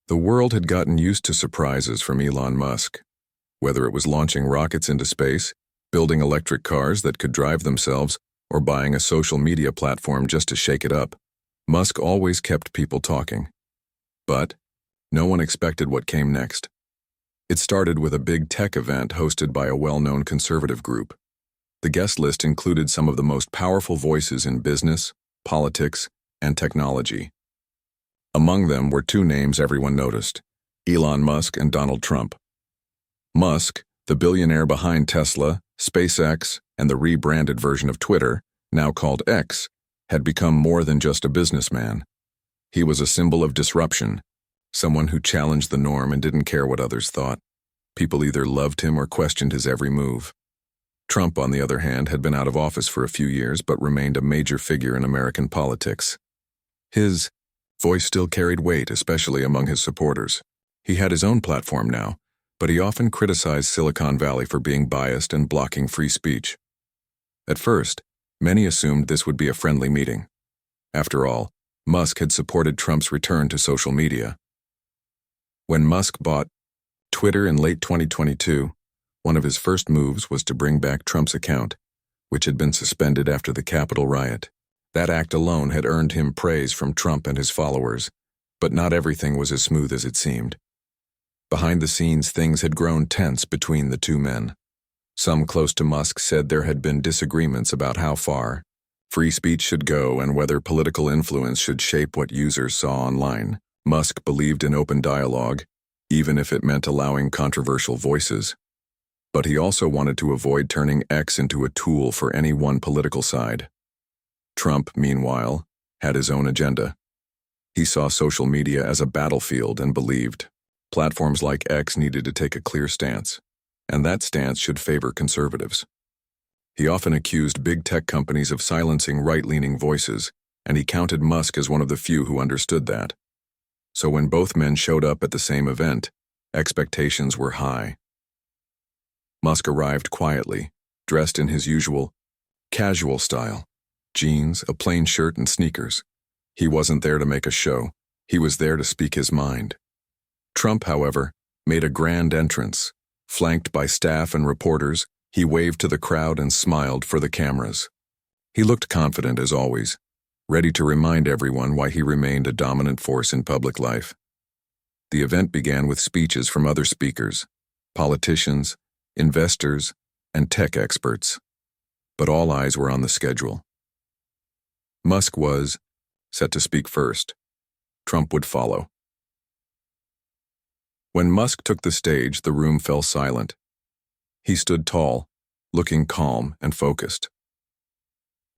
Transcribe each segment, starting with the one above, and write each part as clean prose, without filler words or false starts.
The world had gotten used to surprises from Elon Musk. Whether it was launching rockets into space, building electric cars that could drive themselves, or buying a social media platform just to shake it up, Musk always kept people talking. But no one expected what came next. It started with a big tech event hosted by a well-known conservative group. The guest list included some of the most powerful voices in business, politics, and technology. Among them were two names everyone noticed: Elon Musk and Donald Trump. Musk, the billionaire behind Tesla, SpaceX, and the rebranded version of Twitter, now called X, had become more than just a businessman. He was a symbol of disruption, someone who challenged the norm and didn't care what others thought. People either loved him or questioned his every move. Trump, on the other hand, had been out of office for a few years but remained a major figure in American politics. His voice still carried weight, especially among his supporters. He had his own platform now, but he often criticized Silicon Valley for being biased and blocking free speech. At first, many assumed this would be a friendly meeting. After all, Musk had supported Trump's return to social media. When Musk bought Twitter in late 2022, one of his first moves was to bring back Trump's account, which had been suspended after the Capitol riot. That act alone had earned him praise from Trump and his followers, but not everything was as smooth as it seemed. Behind the scenes, things had grown tense between the two men. Some close to Musk said there had been disagreements about how far free speech should go and whether political influence should shape what users saw online. Musk believed in open dialogue, even if it meant allowing controversial voices. But he also wanted to avoid turning X into a tool for any one political side. Trump, meanwhile, had his own agenda. He saw social media as a battlefield and believed platforms like X needed to take a clear stance, and that stance should favor conservatives. He often accused big tech companies of silencing right-leaning voices, and he counted Musk as one of the few who understood that. So when both men showed up at the same event, expectations were high. Musk arrived quietly, dressed in his usual casual style: jeans, a plain shirt, and sneakers. He wasn't there to make a show. He was there to speak his mind. Trump, however, made a grand entrance. Flanked by staff and reporters, he waved to the crowd and smiled for the cameras. He looked confident as always, ready to remind everyone why he remained a dominant force in public life. The event began with speeches from other speakers, politicians, investors, and tech experts. But all eyes were on the schedule. Musk was set to speak first. Trump would follow. When Musk took the stage, the room fell silent. He stood tall, looking calm and focused.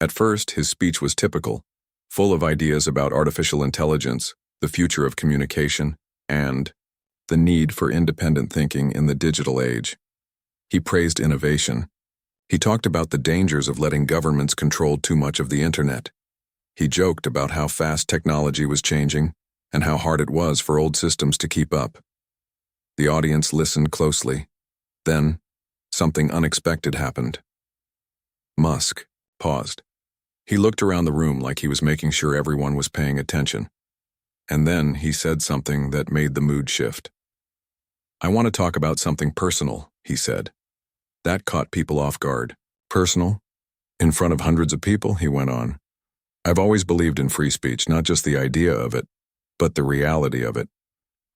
At first, his speech was typical, full of ideas about artificial intelligence, the future of communication, and the need for independent thinking in the digital age. He praised innovation. He talked about the dangers of letting governments control too much of the internet. He joked about how fast technology was changing and how hard it was for old systems to keep up. The audience listened closely. Then, something unexpected happened. Musk paused. He looked around the room like he was making sure everyone was paying attention. And then he said something that made the mood shift. "I want to talk about something personal," he said. That caught people off guard. "Personal? In front of hundreds of people?" he went on. "I've always believed in free speech, not just the idea of it, but the reality of it.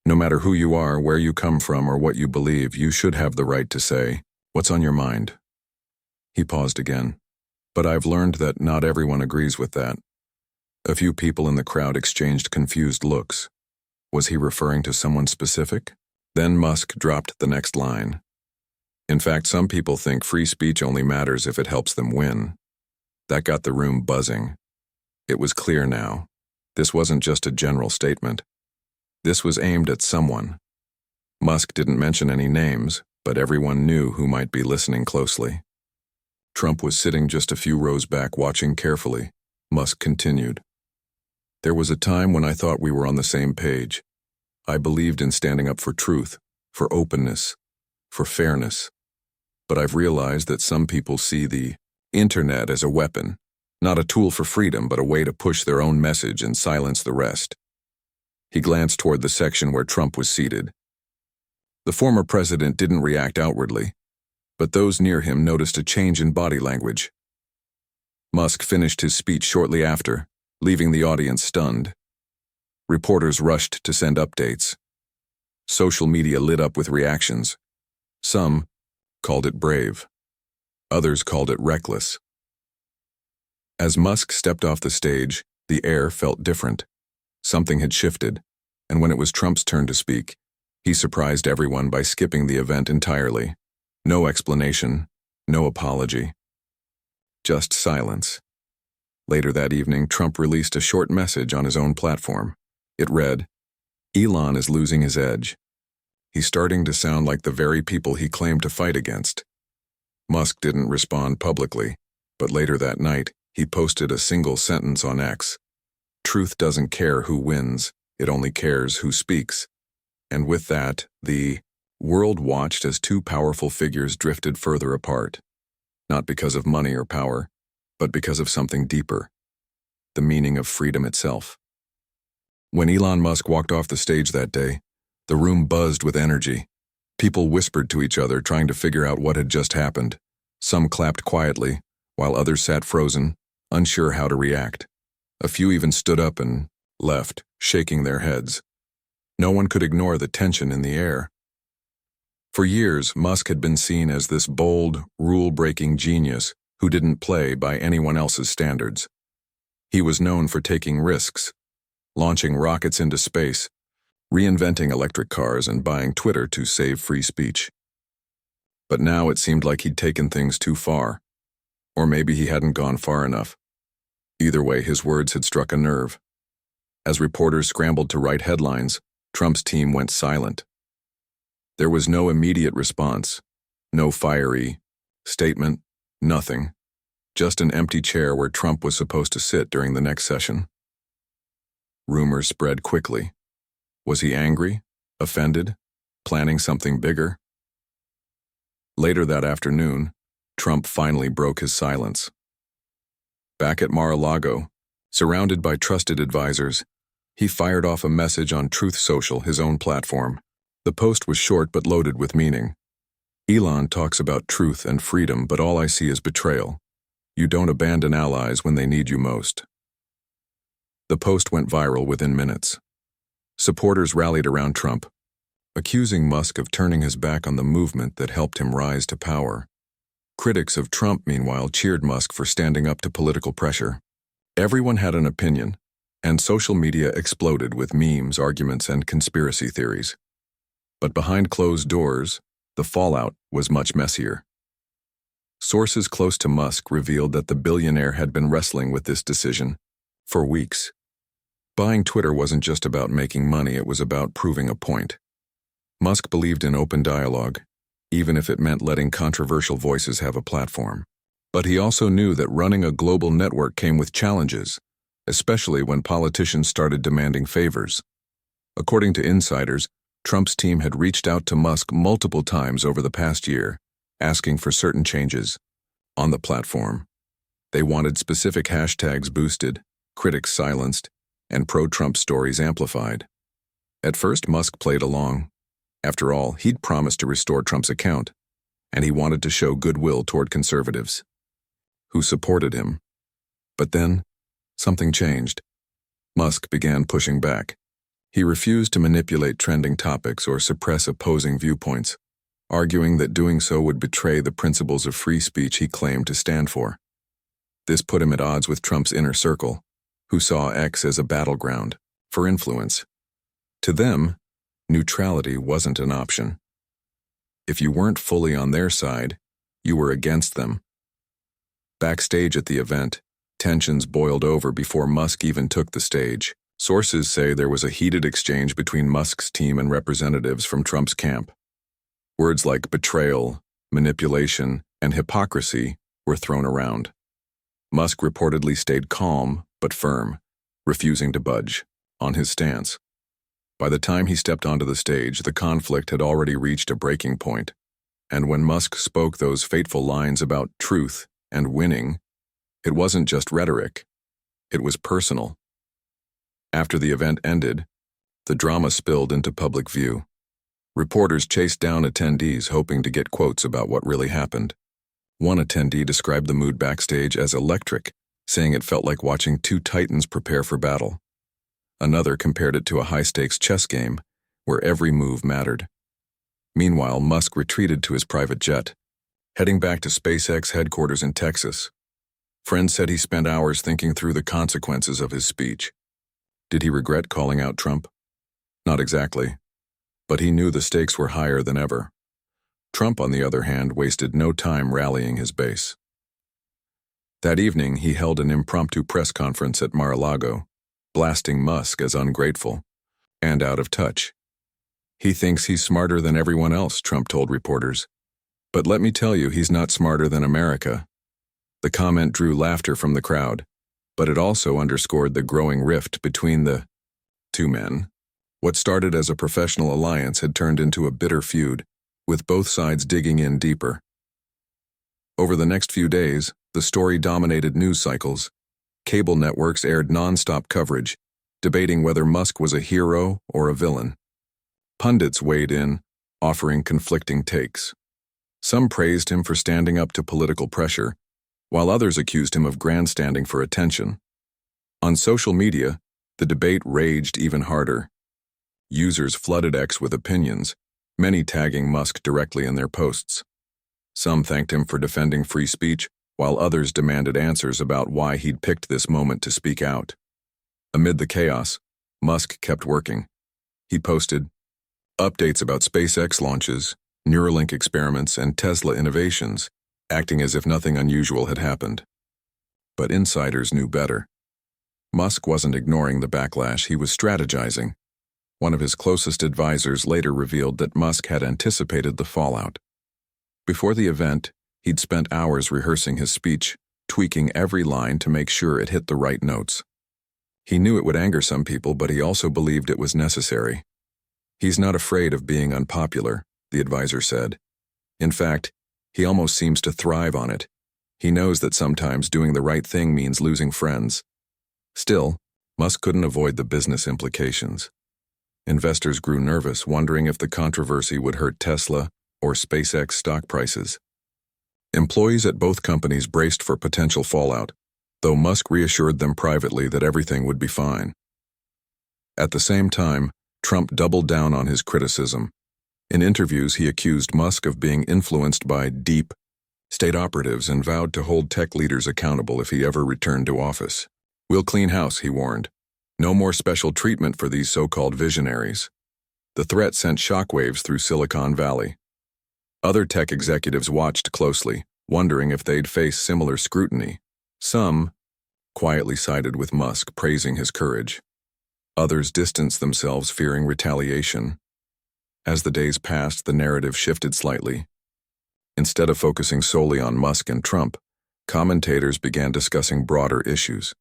No matter who you are, where you come from, or what you believe, you should have the right to say what's on your mind." He paused again. "But I've learned that not everyone agrees with that." A few people in the crowd exchanged confused looks. Was he referring to someone specific? Then Musk dropped the next line. "In fact, some people think free speech only matters if it helps them win." That got the room buzzing. It was clear now. This wasn't just a general statement. This was aimed at someone. Musk didn't mention any names, but everyone knew who might be listening closely. Trump was sitting just a few rows back, watching carefully. Musk continued. "There was a time when I thought we were on the same page. I believed in standing up for truth, for openness, for fairness. But I've realized that some people see the internet as a weapon, not a tool for freedom, but a way to push their own message and silence the rest. He glanced toward the section where Trump was seated. The former president didn't react outwardly, but those near him noticed a change in body language. Musk finished his speech shortly after, leaving the audience stunned. Reporters rushed to send updates. Social media lit up with reactions. Some called it brave. Others called it reckless. As Musk stepped off the stage, the air felt different. Something had shifted, and when it was Trump's turn to speak, he surprised everyone by skipping the event entirely. No explanation, no apology. Just silence. Later that evening, Trump released a short message on his own platform. It read, "Elon is losing his edge. He's starting to sound like the very people he claimed to fight against." Musk didn't respond publicly, but later that night, he posted a single sentence on X. "Truth doesn't care who wins, it only cares who speaks." And with that, the world watched as two powerful figures drifted further apart. Not because of money or power, but because of something deeper. The meaning of freedom itself. When Elon Musk walked off the stage that day, the room buzzed with energy. People whispered to each other, trying to figure out what had just happened. Some clapped quietly, while others sat frozen, unsure how to react. A few even stood up and left, shaking their heads. No one could ignore the tension in the air. For years, Musk had been seen as this bold, rule-breaking genius who didn't play by anyone else's standards. He was known for taking risks, launching rockets into space, reinventing electric cars, and buying Twitter to save free speech. But now it seemed like he'd taken things too far. Or maybe he hadn't gone far enough. Either way, his words had struck a nerve. As reporters scrambled to write headlines, Trump's team went silent. There was no immediate response, no fiery statement, nothing. Just an empty chair where Trump was supposed to sit during the next session. Rumors spread quickly. Was he angry, offended, planning something bigger? Later that afternoon, Trump finally broke his silence. Back at Mar-a-Lago, surrounded by trusted advisors, he fired off a message on Truth Social, his own platform. The post was short but loaded with meaning. "Elon talks about truth and freedom, but all I see is betrayal. You don't abandon allies when they need you most." The post went viral within minutes. Supporters rallied around Trump, accusing Musk of turning his back on the movement that helped him rise to power. Critics of Trump, meanwhile, cheered Musk for standing up to political pressure. Everyone had an opinion, and social media exploded with memes, arguments, and conspiracy theories. But behind closed doors, the fallout was much messier. Sources close to Musk revealed that the billionaire had been wrestling with this decision for weeks. Buying Twitter wasn't just about making money, it was about proving a point. Musk believed in open dialogue, even if it meant letting controversial voices have a platform. But he also knew that running a global network came with challenges, especially when politicians started demanding favors. According to insiders, Trump's team had reached out to Musk multiple times over the past year, asking for certain changes on the platform. They wanted specific hashtags boosted, critics silenced, and pro-Trump stories amplified. At first, Musk played along. After all, he'd promised to restore Trump's account, and he wanted to show goodwill toward conservatives who supported him. But then, something changed. Musk began pushing back. He refused to manipulate trending topics or suppress opposing viewpoints, arguing that doing so would betray the principles of free speech he claimed to stand for. This put him at odds with Trump's inner circle, who saw X as a battleground for influence. To them, neutrality wasn't an option. If you weren't fully on their side, you were against them. Backstage at the event, tensions boiled over before Musk even took the stage. Sources say there was a heated exchange between Musk's team and representatives from Trump's camp. Words like betrayal, manipulation, and hypocrisy were thrown around. Musk reportedly stayed calm but firm, refusing to budge on his stance. By the time he stepped onto the stage, the conflict had already reached a breaking point, and when Musk spoke those fateful lines about truth and winning, it wasn't just rhetoric, it was personal. After the event ended, The drama spilled into public view. Reporters chased down attendees hoping to get quotes about what really happened. One attendee described the mood backstage as electric, saying it felt like watching two titans prepare for battle. Another compared it to a high-stakes chess game, where every move mattered. Meanwhile, Musk retreated to his private jet, heading back to SpaceX headquarters in Texas. Friends said he spent hours thinking through the consequences of his speech. Did he regret calling out Trump? Not exactly, but he knew the stakes were higher than ever. Trump, on the other hand, wasted no time rallying his base. That evening, he held an impromptu press conference at Mar-a-Lago, blasting Musk as ungrateful and out of touch. He thinks he's smarter than everyone else, Trump told reporters. But let me tell you, he's not smarter than America. The comment drew laughter from the crowd, but it also underscored the growing rift between the two men. What started as a professional alliance had turned into a bitter feud, with both sides digging in deeper. Over the next few days, the story dominated news cycles. Cable networks aired non-stop coverage, debating whether Musk was a hero or a villain. Pundits weighed in, offering conflicting takes. Some praised him for standing up to political pressure, while others accused him of grandstanding for attention. On social media, the debate raged even harder. Users flooded X with opinions, many tagging Musk directly in their posts. Some thanked him for defending free speech, while others demanded answers about why he'd picked this moment to speak out. Amid the chaos, Musk kept working. He posted updates about SpaceX launches, Neuralink experiments, and Tesla innovations, acting as if nothing unusual had happened. But insiders knew better. Musk wasn't ignoring the backlash, he was strategizing. One of his closest advisors later revealed that Musk had anticipated the fallout. Before the event, he'd spent hours rehearsing his speech, tweaking every line to make sure it hit the right notes. He knew it would anger some people, but he also believed it was necessary. He's not afraid of being unpopular, the advisor said. In fact, he almost seems to thrive on it. He knows that sometimes doing the right thing means losing friends. Still, Musk couldn't avoid the business implications. Investors grew nervous, wondering if the controversy would hurt Tesla or SpaceX stock prices. Employees at both companies braced for potential fallout, though Musk reassured them privately that everything would be fine. At the same time, Trump doubled down on his criticism. In interviews, he accused Musk of being influenced by deep state operatives and vowed to hold tech leaders accountable if he ever returned to office. "We'll clean house," he warned. "No more special treatment for these so-called visionaries." The threat sent shockwaves through Silicon Valley. Other tech executives watched closely, wondering if they'd face similar scrutiny. Some quietly sided with Musk, praising his courage. Others distanced themselves, fearing retaliation. As the days passed, the narrative shifted slightly. Instead of focusing solely on Musk and Trump, commentators began discussing broader issues: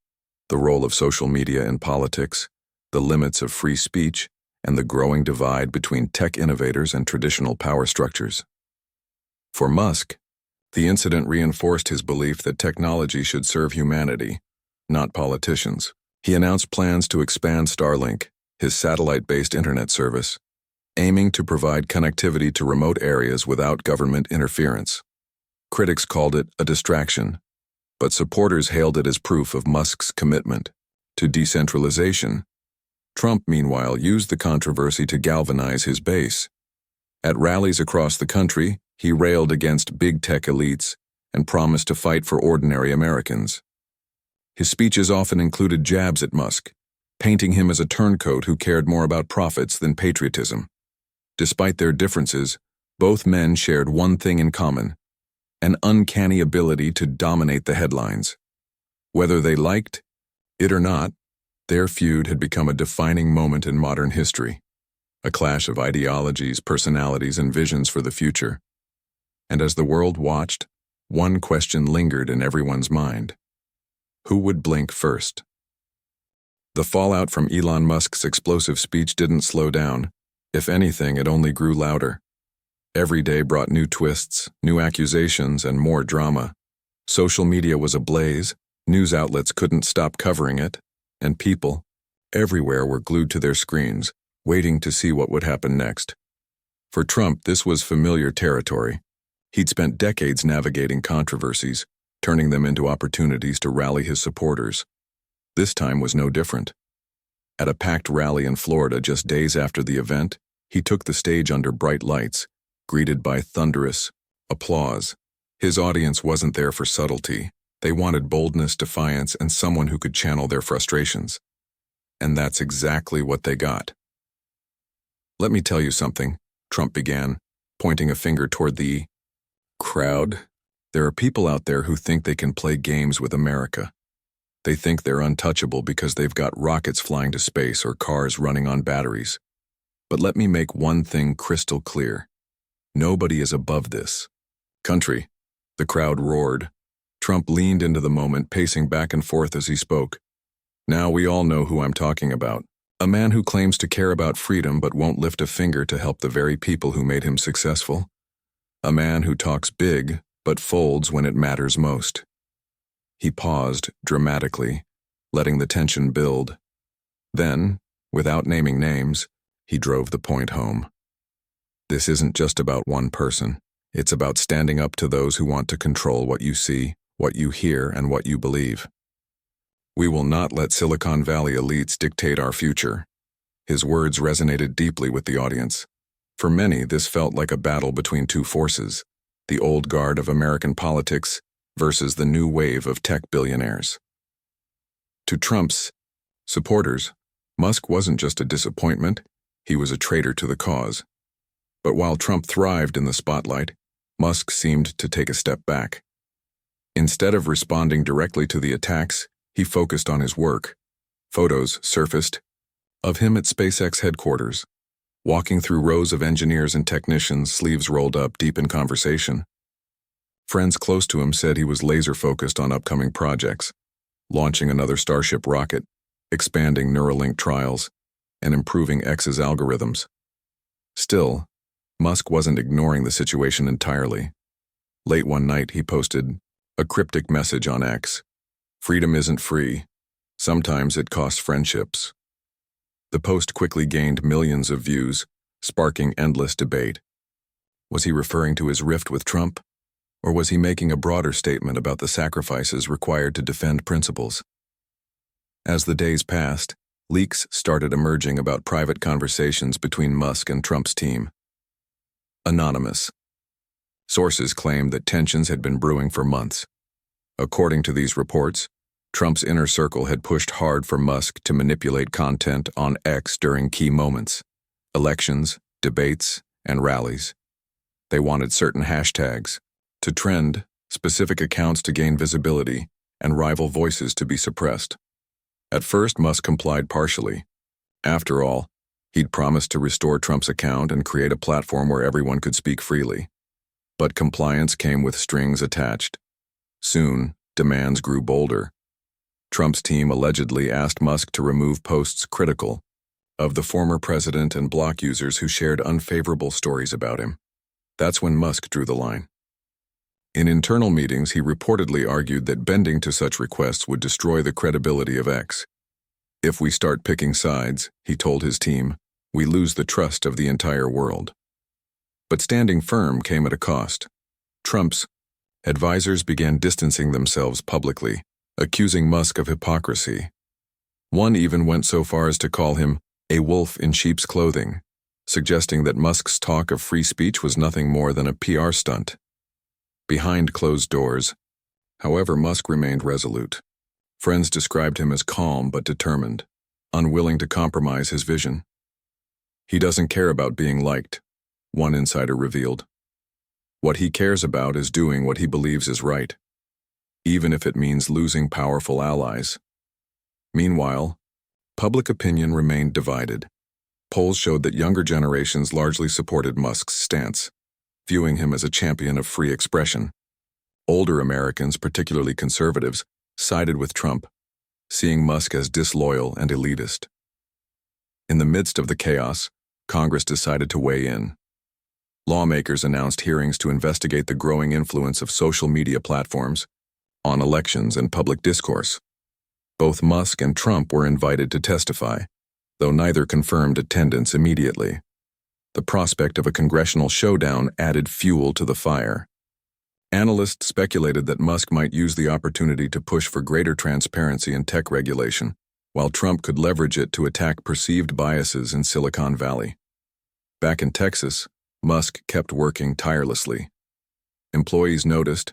the role of social media in politics, the limits of free speech, and the growing divide between tech innovators and traditional power structures. For Musk, the incident reinforced his belief that technology should serve humanity, not politicians. He announced plans to expand Starlink, his satellite-based internet service, aiming to provide connectivity to remote areas without government interference. Critics called it a distraction, but supporters hailed it as proof of Musk's commitment to decentralization. Trump, meanwhile, used the controversy to galvanize his base. At rallies across the country, he railed against big tech elites and promised to fight for ordinary Americans. His speeches often included jabs at Musk, painting him as a turncoat who cared more about profits than patriotism. Despite their differences, both men shared one thing in common: an uncanny ability to dominate the headlines. Whether they liked it or not, their feud had become a defining moment in modern history, a clash of ideologies, personalities, and visions for the future. And as the world watched, one question lingered in everyone's mind: who would blink first? The fallout from Elon Musk's explosive speech didn't slow down. If anything, it only grew louder. Every day brought new twists, new accusations, and more drama. Social media was ablaze, news outlets couldn't stop covering it, and people everywhere were glued to their screens, waiting to see what would happen next. For Trump, this was familiar territory. He'd spent decades navigating controversies, turning them into opportunities to rally his supporters. This time was no different. At a packed rally in Florida just days after the event, he took the stage under bright lights, greeted by thunderous applause. His audience wasn't there for subtlety. They wanted boldness, defiance, and someone who could channel their frustrations. And that's exactly what they got. "Let me tell you something," Trump began, pointing a finger toward the crowd. "There are people out there who think they can play games with America. They think they're untouchable because they've got rockets flying to space or cars running on batteries. But let me make one thing crystal clear. Nobody is above this country." The crowd roared. Trump leaned into the moment, pacing back and forth as he spoke. "Now we all know who I'm talking about. A man who claims to care about freedom but won't lift a finger to help the very people who made him successful. A man who talks big but folds when it matters most." He paused dramatically, letting the tension build. Then, without naming names, he drove the point home. This isn't just about one person. It's about standing up to those who want to control what you see, what you hear, and what you believe. "We will not let Silicon Valley elites dictate our future." His words resonated deeply with the audience. For many, this felt like a battle between two forces, the old guard of American politics versus the new wave of tech billionaires. To Trump's supporters, Musk wasn't just a disappointment, he was a traitor to the cause. But while Trump thrived in the spotlight, Musk seemed to take a step back. Instead of responding directly to the attacks, he focused on his work. Photos surfaced of him at SpaceX headquarters, walking through rows of engineers and technicians, sleeves rolled up, deep in conversation. Friends close to him said he was laser-focused on upcoming projects, launching another Starship rocket, expanding Neuralink trials, and improving X's algorithms. Still, Musk wasn't ignoring the situation entirely. Late one night, he posted a cryptic message on X. "Freedom isn't free. Sometimes it costs friendships." The post quickly gained millions of views, sparking endless debate. Was he referring to his rift with Trump? Or was he making a broader statement about the sacrifices required to defend principles? As the days passed, leaks started emerging about private conversations between Musk and Trump's team. Anonymous sources claimed that tensions had been brewing for months. According to these reports, Trump's inner circle had pushed hard for Musk to manipulate content on X during key moments, elections, debates, and rallies. They wanted certain hashtags to trend, specific accounts to gain visibility, and rival voices to be suppressed. At first, Musk complied partially. After all, he'd promised to restore Trump's account and create a platform where everyone could speak freely. But compliance came with strings attached. Soon, demands grew bolder. Trump's team allegedly asked Musk to remove posts critical of the former president and block users who shared unfavorable stories about him. That's when Musk drew the line. In internal meetings, he reportedly argued that bending to such requests would destroy the credibility of X. "If we start picking sides," he told his team, "we lose the trust of the entire world." But standing firm came at a cost. Trump's advisors began distancing themselves publicly, accusing Musk of hypocrisy. One even went so far as to call him a wolf in sheep's clothing, suggesting that Musk's talk of free speech was nothing more than a PR stunt. Behind closed doors, however, Musk remained resolute. Friends described him as calm but determined, unwilling to compromise his vision. "He doesn't care about being liked," one insider revealed. "What he cares about is doing what he believes is right, even if it means losing powerful allies." Meanwhile, public opinion remained divided. Polls showed that younger generations largely supported Musk's stance, viewing him as a champion of free expression. Older Americans, particularly conservatives, sided with Trump, seeing Musk as disloyal and elitist. In the midst of the chaos, Congress decided to weigh in. Lawmakers announced hearings to investigate the growing influence of social media platforms on elections and public discourse. Both Musk and Trump were invited to testify, though neither confirmed attendance immediately. The prospect of a congressional showdown added fuel to the fire. Analysts speculated that Musk might use the opportunity to push for greater transparency in tech regulation, while Trump could leverage it to attack perceived biases in Silicon Valley. Back in Texas, Musk kept working tirelessly. Employees noticed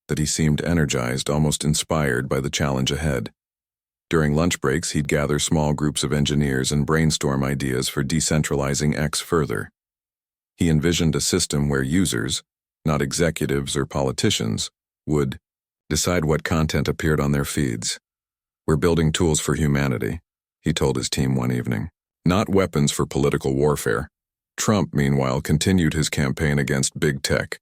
that he seemed energized, almost inspired by the challenge ahead. During lunch breaks, he'd gather small groups of engineers and brainstorm ideas for decentralizing X further. He envisioned a system where users, not executives or politicians, would decide what content appeared on their feeds. "We're building tools for humanity," he told his team one evening, "not weapons for political warfare." Trump, meanwhile, continued his campaign against big tech.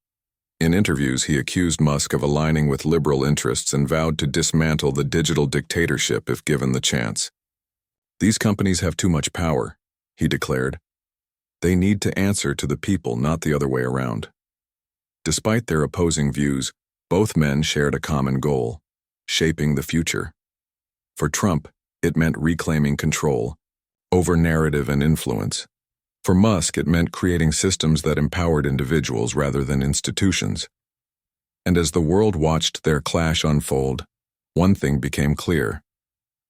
In interviews, he accused Musk of aligning with liberal interests and vowed to dismantle the digital dictatorship if given the chance. "These companies have too much power," he declared. "They need to answer to the people, not the other way around." Despite their opposing views, both men shared a common goal: shaping the future. For Trump, it meant reclaiming control over narrative and influence. For Musk, it meant creating systems that empowered individuals rather than institutions. And as the world watched their clash unfold, one thing became clear.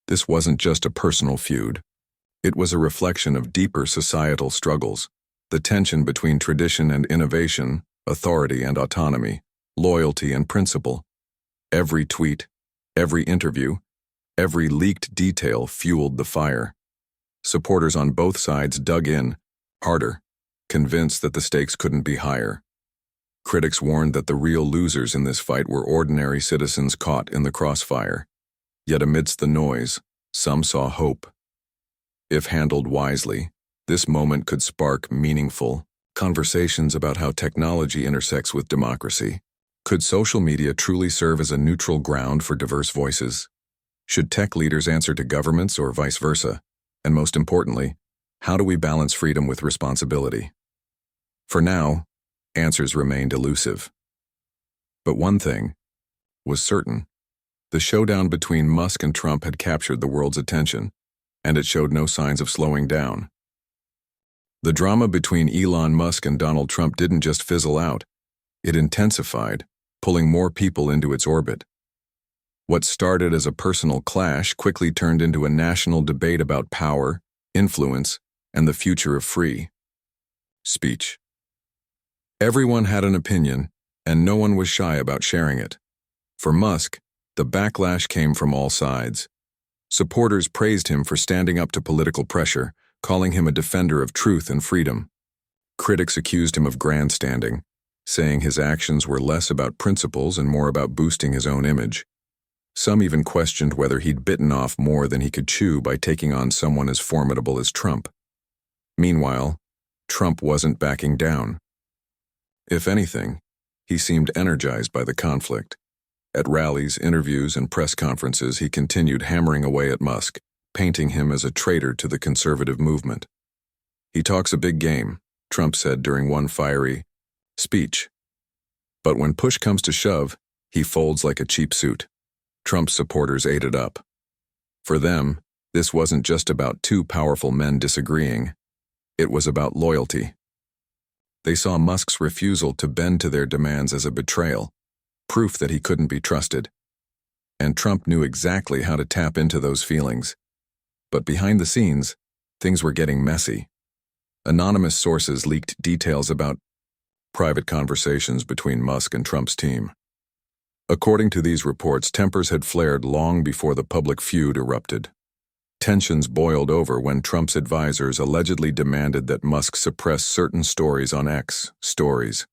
This wasn't just a personal feud. It was a reflection of deeper societal struggles, the tension between tradition and innovation, authority and autonomy, loyalty and principle. Every tweet, every interview, every leaked detail fueled the fire. Supporters on both sides dug in, harder, convinced that the stakes couldn't be higher. Critics warned that the real losers in this fight were ordinary citizens caught in the crossfire. Yet amidst the noise, some saw hope. If handled wisely, this moment could spark meaningful conversations about how technology intersects with democracy. Could social media truly serve as a neutral ground for diverse voices? Should tech leaders answer to governments or vice versa? And most importantly, how do we balance freedom with responsibility? For now, answers remained elusive. But one thing was certain. The showdown between Musk and Trump had captured the world's attention, and it showed no signs of slowing down. The drama between Elon Musk and Donald Trump didn't just fizzle out. It intensified, pulling more people into its orbit. What started as a personal clash quickly turned into a national debate about power, influence, and the future of free speech. Everyone had an opinion, and no one was shy about sharing it. For Musk, the backlash came from all sides. Supporters praised him for standing up to political pressure, calling him a defender of truth and freedom. Critics accused him of grandstanding, saying his actions were less about principles and more about boosting his own image. Some even questioned whether he'd bitten off more than he could chew by taking on someone as formidable as Trump. Meanwhile, Trump wasn't backing down. If anything, he seemed energized by the conflict. At rallies, interviews, and press conferences, he continued hammering away at Musk, painting him as a traitor to the conservative movement. "He talks a big game," Trump said during one fiery speech. "But when push comes to shove, he folds like a cheap suit." Trump's supporters ate it up. For them, this wasn't just about two powerful men disagreeing. It was about loyalty. They saw Musk's refusal to bend to their demands as a betrayal, proof that he couldn't be trusted. And Trump knew exactly how to tap into those feelings. But behind the scenes, things were getting messy. Anonymous sources leaked details about private conversations between Musk and Trump's team. According to these reports, tempers had flared long before the public feud erupted. Tensions boiled over when Trump's advisors allegedly demanded that Musk suppress certain stories on X, stories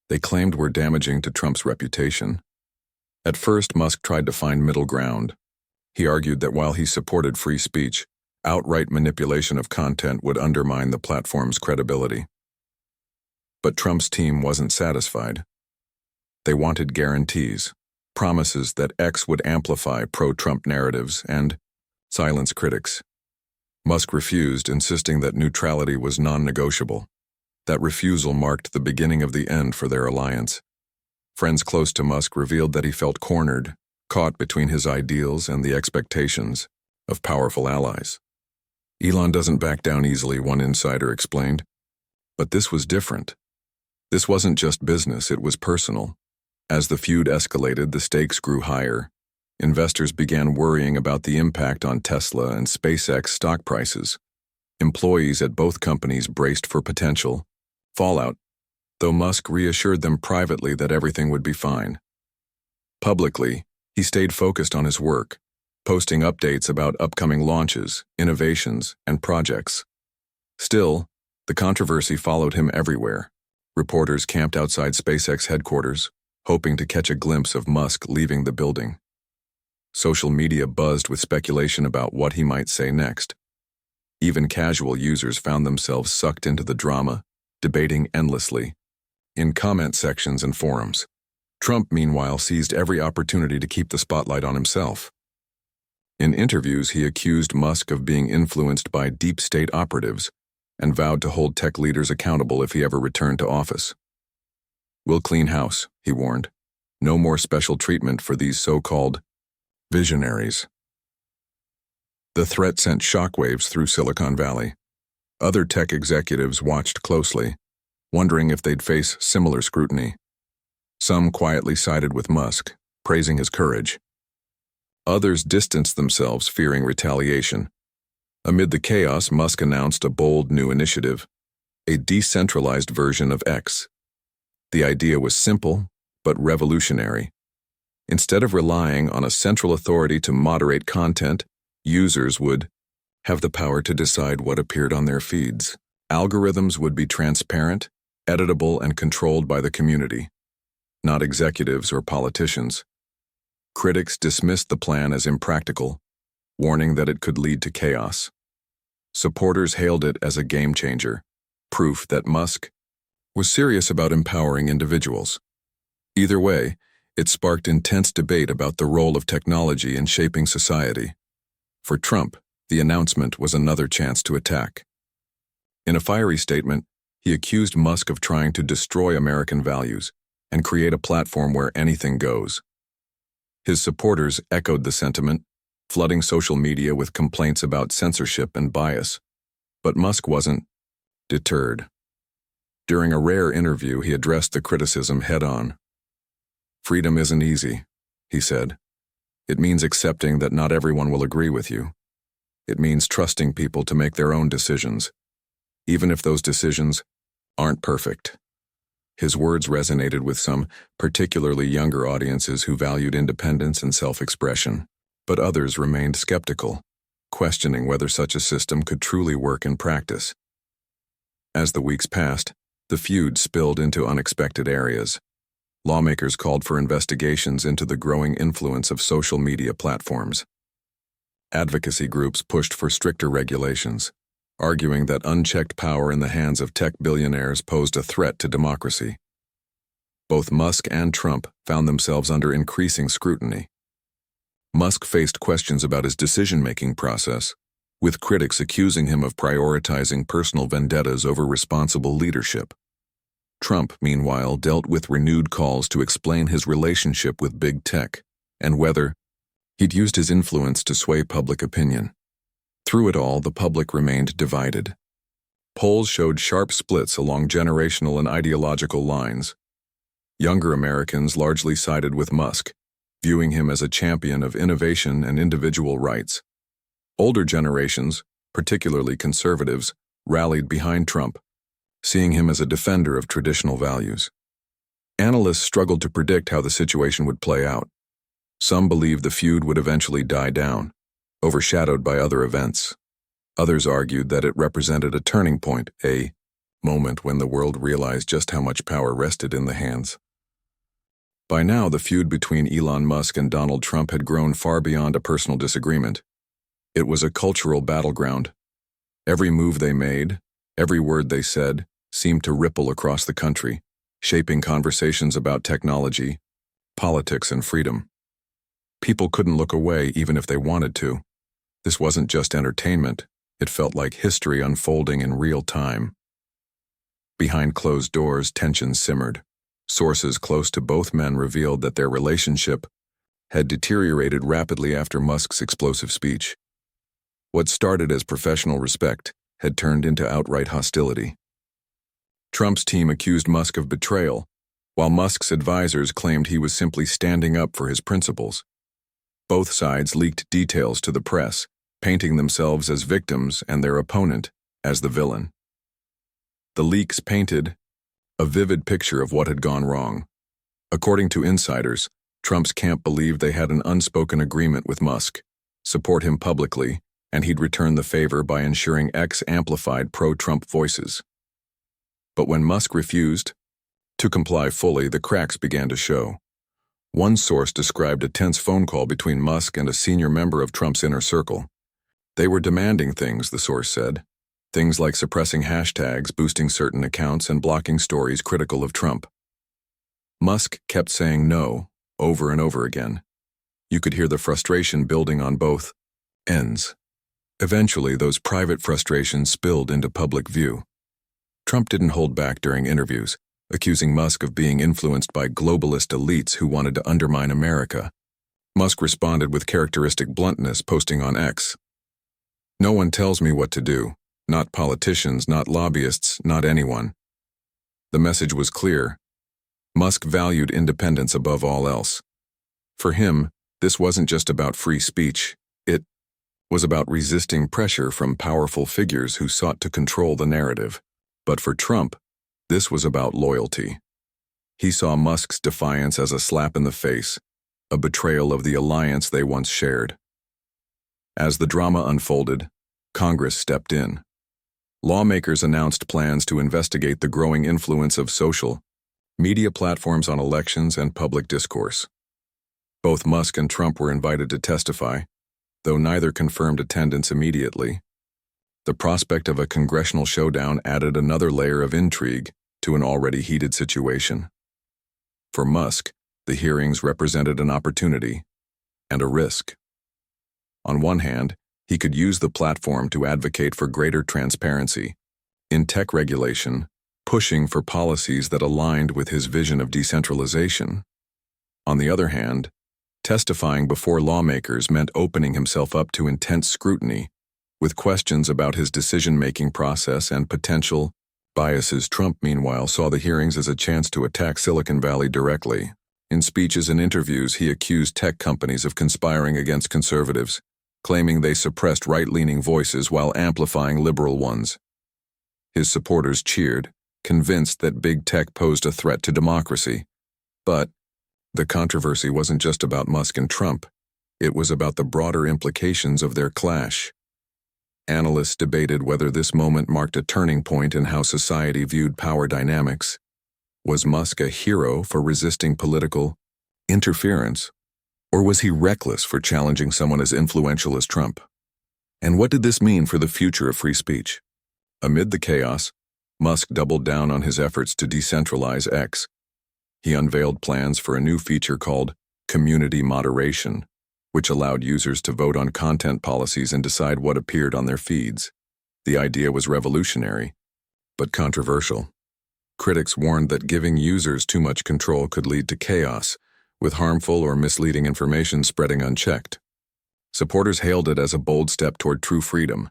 they claimed were damaging to Trump's reputation. At first, Musk tried to find middle ground. He argued that while he supported free speech, outright manipulation of content would undermine the platform's credibility. But Trump's team wasn't satisfied. They wanted guarantees, promises that X would amplify pro-Trump narratives and silence critics. Musk refused, insisting that neutrality was non-negotiable. That refusal marked the beginning of the end for their alliance. Friends close to Musk revealed that he felt cornered, caught between his ideals and the expectations of powerful allies. Elon doesn't back down easily, one insider explained. But this was different. This wasn't just business, it was personal. As the feud escalated, the stakes grew higher. Investors began worrying about the impact on Tesla and SpaceX stock prices. Employees at both companies braced for potential fallout, though Musk reassured them privately that everything would be fine. Publicly, he stayed focused on his work, posting updates about upcoming launches, innovations, and projects. Still, the controversy followed him everywhere. Reporters camped outside SpaceX headquarters, hoping to catch a glimpse of Musk leaving the building. Social media buzzed with speculation about what he might say next. Even casual users found themselves sucked into the drama, debating endlessly. In comment sections and forums, Trump, meanwhile, seized every opportunity to keep the spotlight on himself. In interviews, he accused Musk of being influenced by deep state operatives and vowed to hold tech leaders accountable if he ever returned to office. "We'll clean house," he warned. "No more special treatment for these so-called visionaries." The threat sent shockwaves through Silicon Valley. Other tech executives watched closely, wondering if they'd face similar scrutiny. Some quietly sided with Musk, praising his courage. Others distanced themselves, fearing retaliation. Amid the chaos, Musk announced a bold new initiative, a decentralized version of X. The idea was simple, but revolutionary. Instead of relying on a central authority to moderate content, users would have the power to decide what appeared on their feeds. Algorithms would be transparent, editable, and controlled by the community, not executives or politicians. Critics dismissed the plan as impractical, warning that it could lead to chaos. Supporters hailed it as a game-changer, proof that Musk was serious about empowering individuals. Either way, it sparked intense debate about the role of technology in shaping society. For Trump, the announcement was another chance to attack. In a fiery statement, he accused Musk of trying to destroy American values and create a platform where anything goes. His supporters echoed the sentiment, flooding social media with complaints about censorship and bias. But Musk wasn't deterred. During a rare interview, he addressed the criticism head-on. "Freedom isn't easy," he said. "It means accepting that not everyone will agree with you. It means trusting people to make their own decisions, even if those decisions aren't perfect." His words resonated with some, particularly younger audiences who valued independence and self-expression. But others remained skeptical, questioning whether such a system could truly work in practice. As the weeks passed, the feud spilled into unexpected areas. Lawmakers called for investigations into the growing influence of social media platforms. Advocacy groups pushed for stricter regulations, arguing that unchecked power in the hands of tech billionaires posed a threat to democracy. Both Musk and Trump found themselves under increasing scrutiny. Musk faced questions about his decision-making process, with critics accusing him of prioritizing personal vendettas over responsible leadership. Trump, meanwhile, dealt with renewed calls to explain his relationship with big tech and whether he'd used his influence to sway public opinion. Through it all, the public remained divided. Polls showed sharp splits along generational and ideological lines. Younger Americans largely sided with Musk, viewing him as a champion of innovation and individual rights. Older generations, particularly conservatives, rallied behind Trump, seeing him as a defender of traditional values. Analysts struggled to predict how the situation would play out. Some believed the feud would eventually die down, overshadowed by other events. Others argued that it represented a turning point, a moment when the world realized just how much power rested in the hands. By now, the feud between Elon Musk and Donald Trump had grown far beyond a personal disagreement. It was a cultural battleground. Every move they made, every word they said, seemed to ripple across the country, shaping conversations about technology, politics, and freedom. People couldn't look away even if they wanted to. This wasn't just entertainment, it felt like history unfolding in real time. Behind closed doors, tensions simmered. Sources close to both men revealed that their relationship had deteriorated rapidly after Musk's explosive speech. What started as professional respect had turned into outright hostility. Trump's team accused Musk of betrayal, while Musk's advisors claimed he was simply standing up for his principles. Both sides leaked details to the press, painting themselves as victims and their opponent as the villain. The leaks painted a vivid picture of what had gone wrong. According to insiders, Trump's camp believed they had an unspoken agreement with Musk: support him publicly, and he'd return the favor by ensuring X amplified pro-Trump voices. But when Musk refused to comply fully, the cracks began to show. One source described a tense phone call between Musk and a senior member of Trump's inner circle. They were demanding things, the source said. Things like suppressing hashtags, boosting certain accounts, and blocking stories critical of Trump. Musk kept saying no, over and over again. You could hear the frustration building on both ends. Eventually, those private frustrations spilled into public view. Trump didn't hold back during interviews, accusing Musk of being influenced by globalist elites who wanted to undermine America. Musk responded with characteristic bluntness, posting on X, "No one tells me what to do. Not politicians, not lobbyists, not anyone." The message was clear. Musk valued independence above all else. For him, this wasn't just about free speech. It was about resisting pressure from powerful figures who sought to control the narrative. But for Trump, this was about loyalty. He saw Musk's defiance as a slap in the face, a betrayal of the alliance they once shared. As the drama unfolded, Congress stepped in. Lawmakers announced plans to investigate the growing influence of social media platforms on elections and public discourse. Both Musk and Trump were invited to testify, though neither confirmed attendance immediately. The prospect of a congressional showdown added another layer of intrigue to an already heated situation. For Musk, the hearings represented an opportunity and a risk. On one hand, he could use the platform to advocate for greater transparency in tech regulation, pushing for policies that aligned with his vision of decentralization. On the other hand, testifying before lawmakers meant opening himself up to intense scrutiny, with questions about his decision-making process and potential biases. Trump, meanwhile, saw the hearings as a chance to attack Silicon Valley directly. In speeches and interviews, he accused tech companies of conspiring against conservatives, claiming they suppressed right-leaning voices while amplifying liberal ones. His supporters cheered, convinced that big tech posed a threat to democracy. But the controversy wasn't just about Musk and Trump. It was about the broader implications of their clash. Analysts debated whether this moment marked a turning point in how society viewed power dynamics. Was Musk a hero for resisting political interference, or was he reckless for challenging someone as influential as Trump? And what did this mean for the future of free speech? Amid the chaos, Musk doubled down on his efforts to decentralize X. He unveiled plans for a new feature called community moderation, which allowed users to vote on content policies and decide what appeared on their feeds. The idea was revolutionary, but controversial. Critics warned that giving users too much control could lead to chaos, with harmful or misleading information spreading unchecked. Supporters hailed it as a bold step toward true freedom,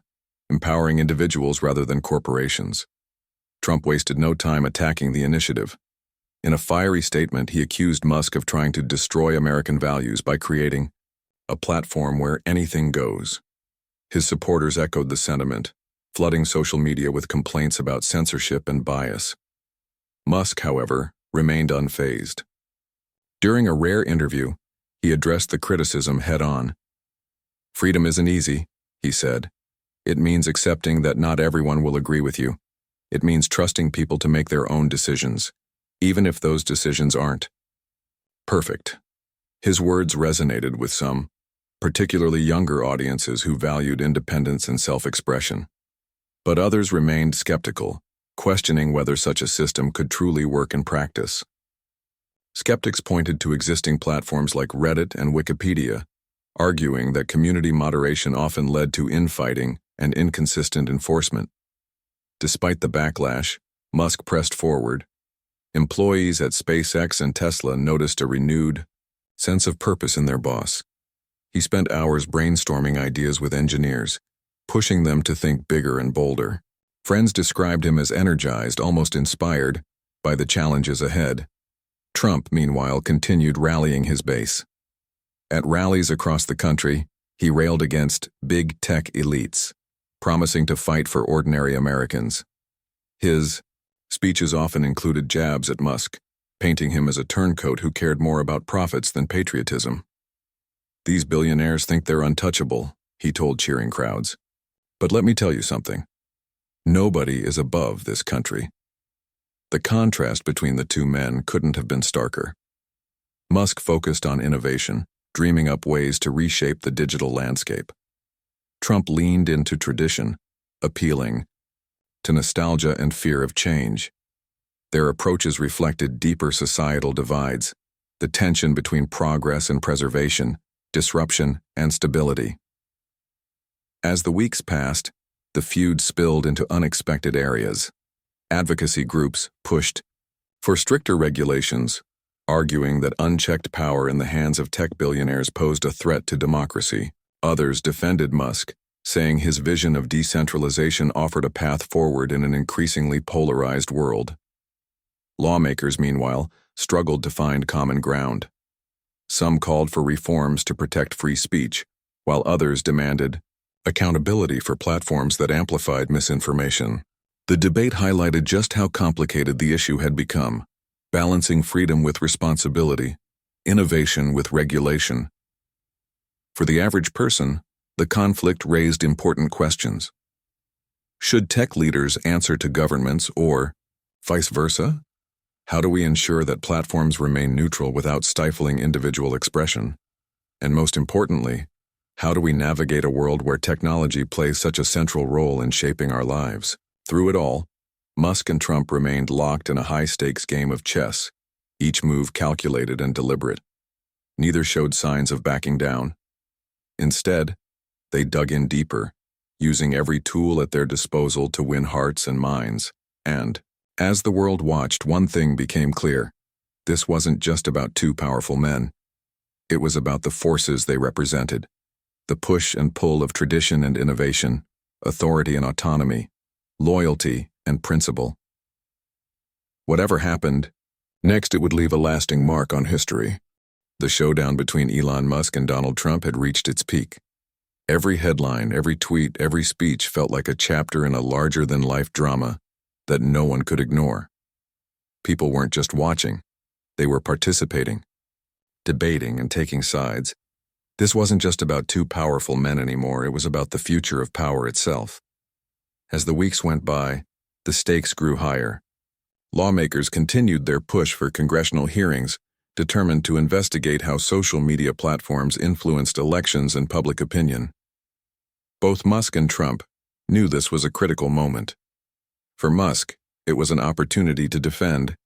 empowering individuals rather than corporations. Trump wasted no time attacking the initiative. In a fiery statement, he accused Musk of trying to destroy American values by creating a platform where anything goes. His supporters echoed the sentiment, flooding social media with complaints about censorship and bias. Musk, however, remained unfazed. During a rare interview, he addressed the criticism head-on. "Freedom isn't easy," he said. "It means accepting that not everyone will agree with you. It means trusting people to make their own decisions, even if those decisions aren't perfect." His words resonated with some, particularly younger audiences who valued independence and self-expression. But others remained skeptical, questioning whether such a system could truly work in practice. Skeptics pointed to existing platforms like Reddit and Wikipedia, arguing that community moderation often led to infighting and inconsistent enforcement. Despite the backlash, Musk pressed forward. Employees at SpaceX and Tesla noticed a renewed sense of purpose in their boss. He spent hours brainstorming ideas with engineers, pushing them to think bigger and bolder. Friends described him as energized, almost inspired, by the challenges ahead. Trump, meanwhile, continued rallying his base. At rallies across the country, he railed against big tech elites, promising to fight for ordinary Americans. His speeches often included jabs at Musk, painting him as a turncoat who cared more about profits than patriotism. "These billionaires think they're untouchable," he told cheering crowds. "But let me tell you something. Nobody is above this country." The contrast between the two men couldn't have been starker. Musk focused on innovation, dreaming up ways to reshape the digital landscape. Trump leaned into tradition, appealing to nostalgia and fear of change. Their approaches reflected deeper societal divides, the tension between progress and preservation, disruption and stability. As the weeks passed, the feud spilled into unexpected areas. Advocacy groups pushed for stricter regulations, arguing that unchecked power in the hands of tech billionaires posed a threat to democracy. Others defended Musk, saying his vision of decentralization offered a path forward in an increasingly polarized world. Lawmakers, meanwhile, struggled to find common ground. Some called for reforms to protect free speech, while others demanded accountability for platforms that amplified misinformation. The debate highlighted just how complicated the issue had become, balancing freedom with responsibility, innovation with regulation. For the average person, the conflict raised important questions. Should tech leaders answer to governments or vice versa? How do we ensure that platforms remain neutral without stifling individual expression? And most importantly, how do we navigate a world where technology plays such a central role in shaping our lives? Through it all, Musk and Trump remained locked in a high-stakes game of chess, each move calculated and deliberate. Neither showed signs of backing down. Instead, they dug in deeper, using every tool at their disposal to win hearts and minds. And, as the world watched, one thing became clear. This wasn't just about two powerful men. It was about the forces they represented. The push and pull of tradition and innovation, authority and autonomy, loyalty and principle. Whatever happened, next it would leave a lasting mark on history. The showdown between Elon Musk and Donald Trump had reached its peak. Every headline, every tweet, every speech felt like a chapter in a larger-than-life drama that no one could ignore. People weren't just watching, they were participating, debating and taking sides. This wasn't just about two powerful men anymore, it was about the future of power itself. As the weeks went by, the stakes grew higher. Lawmakers continued their push for congressional hearings, determined to investigate how social media platforms influenced elections and public opinion. Both Musk and Trump knew this was a critical moment. For Musk, it was an opportunity to defend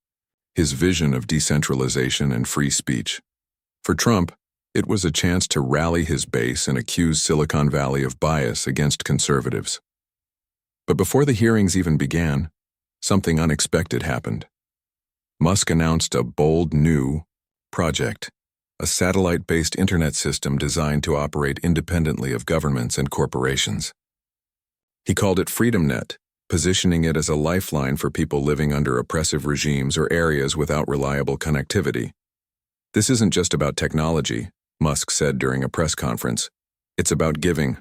his vision of decentralization and free speech. For Trump, it was a chance to rally his base and accuse Silicon Valley of bias against conservatives. But before the hearings even began, something unexpected happened. Musk announced a bold new project, a satellite-based internet system designed to operate independently of governments and corporations. He called it FreedomNet, positioning it as a lifeline for people living under oppressive regimes or areas without reliable connectivity. "This isn't just about technology," Musk said during a press conference. "It's about giving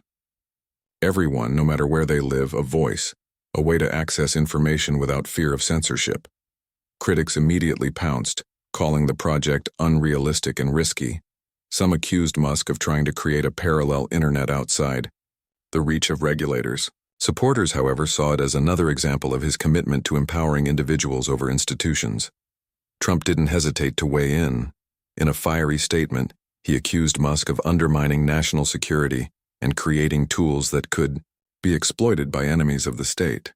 everyone, no matter where they live, a voice, a way to access information without fear of censorship." Critics immediately pounced, calling the project unrealistic and risky. Some accused Musk of trying to create a parallel internet outside the reach of regulators. Supporters, however, saw it as another example of his commitment to empowering individuals over institutions. Trump didn't hesitate to weigh in. In a fiery statement, he accused Musk of undermining national security and creating tools that could be exploited by enemies of the state.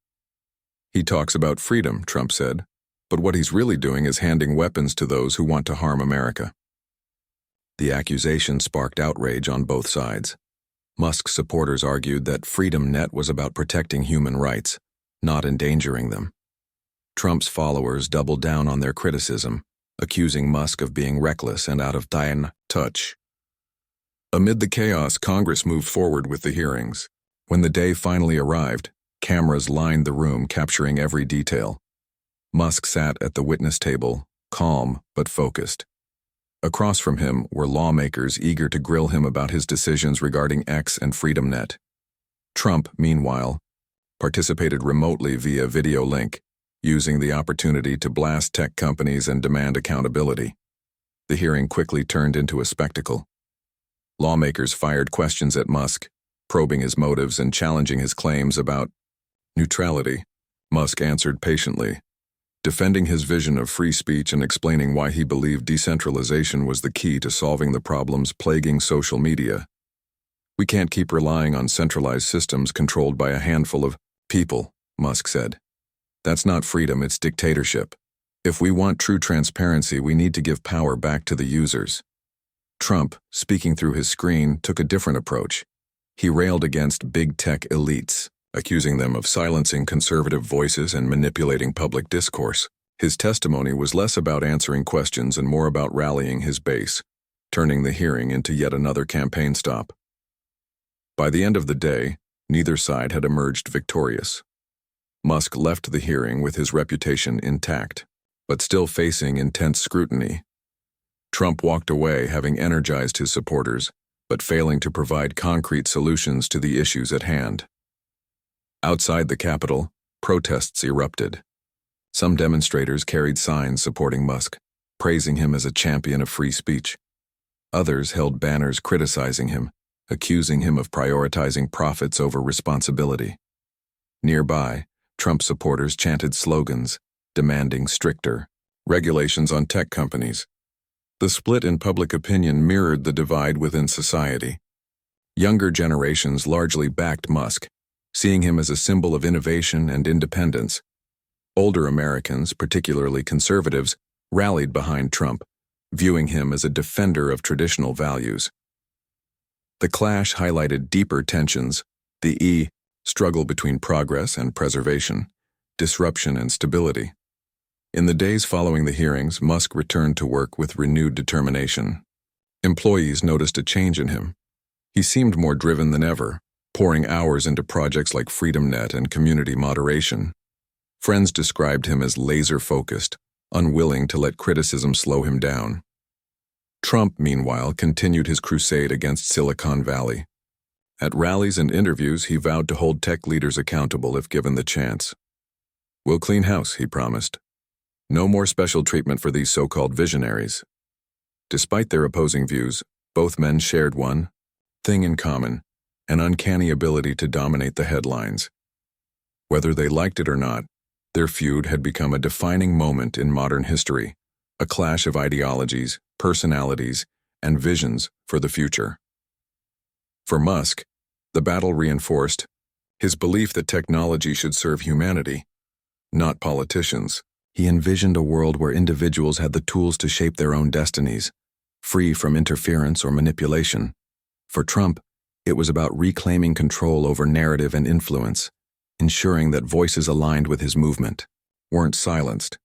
"He talks about freedom," Trump said, "but what he's really doing is handing weapons to those who want to harm America." The accusation sparked outrage on both sides. Musk's supporters argued that FreedomNet was about protecting human rights, not endangering them. Trump's followers doubled down on their criticism, accusing Musk of being reckless and out of touch. Amid the chaos, Congress moved forward with the hearings. When the day finally arrived, cameras lined the room, capturing every detail. Musk sat at the witness table, calm but focused. Across from him were lawmakers eager to grill him about his decisions regarding X and FreedomNet. Trump, meanwhile, participated remotely via video link, using the opportunity to blast tech companies and demand accountability. The hearing quickly turned into a spectacle. Lawmakers fired questions at Musk, probing his motives and challenging his claims about neutrality. Musk answered patiently, defending his vision of free speech and explaining why he believed decentralization was the key to solving the problems plaguing social media. "We can't keep relying on centralized systems controlled by a handful of people," Musk said. "That's not freedom, it's dictatorship. If we want true transparency, we need to give power back to the users." Trump, speaking through his screen, took a different approach. He railed against big tech elites, accusing them of silencing conservative voices and manipulating public discourse. His testimony was less about answering questions and more about rallying his base, turning the hearing into yet another campaign stop. By the end of the day, neither side had emerged victorious. Musk left the hearing with his reputation intact, but still facing intense scrutiny. Trump walked away having energized his supporters, but failing to provide concrete solutions to the issues at hand. Outside the Capitol, protests erupted. Some demonstrators carried signs supporting Musk, praising him as a champion of free speech. Others held banners criticizing him, accusing him of prioritizing profits over responsibility. Nearby, Trump supporters chanted slogans, demanding stricter regulations on tech companies. The split in public opinion mirrored the divide within society. Younger generations largely backed Musk, seeing him as a symbol of innovation and independence. Older Americans, particularly conservatives, rallied behind Trump, viewing him as a defender of traditional values. The clash highlighted deeper tensions, the struggle between progress and preservation, disruption and stability. In the days following the hearings, Musk returned to work with renewed determination. Employees noticed a change in him. He seemed more driven than ever, pouring hours into projects like FreedomNet and community moderation. Friends described him as laser-focused, unwilling to let criticism slow him down. Trump, meanwhile, continued his crusade against Silicon Valley. At rallies and interviews, he vowed to hold tech leaders accountable if given the chance. "We'll clean house," he promised. "No more special treatment for these so-called visionaries." Despite their opposing views, both men shared one thing in common: an uncanny ability to dominate the headlines. Whether they liked it or not, their feud had become a defining moment in modern history, a clash of ideologies, personalities, and visions for the future. For Musk, the battle reinforced his belief that technology should serve humanity, not politicians. He envisioned a world where individuals had the tools to shape their own destinies, free from interference or manipulation. For Trump, it was about reclaiming control over narrative and influence, ensuring that voices aligned with his movement weren't silenced.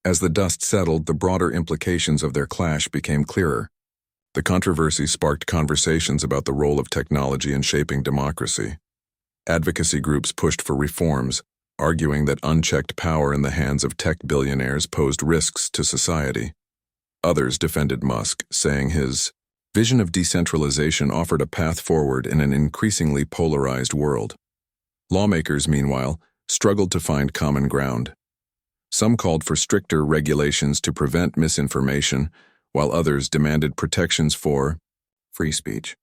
As the dust settled, the broader implications of their clash became clearer. The controversy sparked conversations about the role of technology in shaping democracy. Advocacy groups pushed for reforms, arguing that unchecked power in the hands of tech billionaires posed risks to society. Others defended Musk, saying his vision of decentralization offered a path forward in an increasingly polarized world. Lawmakers, meanwhile, struggled to find common ground. Some called for stricter regulations to prevent misinformation, while others demanded protections for free speech.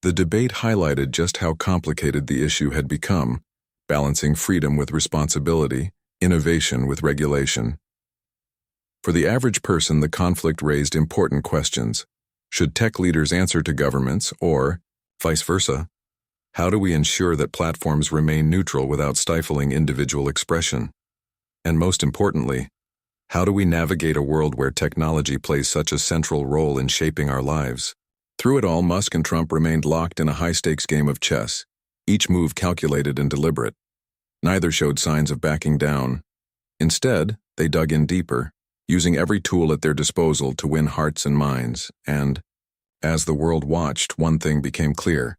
The debate highlighted just how complicated the issue had become, balancing freedom with responsibility, innovation with regulation. For the average person, the conflict raised important questions. Should tech leaders answer to governments, or vice versa? How do we ensure that platforms remain neutral without stifling individual expression? And most importantly, how do we navigate a world where technology plays such a central role in shaping our lives? Through it all, Musk and Trump remained locked in a high-stakes game of chess, each move calculated and deliberate. Neither showed signs of backing down. Instead, they dug in deeper, using every tool at their disposal to win hearts and minds. And, as the world watched, one thing became clear: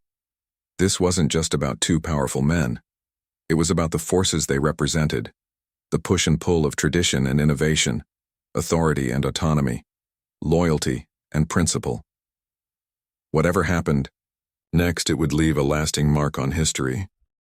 This wasn't just about two powerful men. It was about the forces they represented, the push and pull of tradition and innovation, authority and autonomy, loyalty and principle. Whatever happened, next it would leave a lasting mark on history.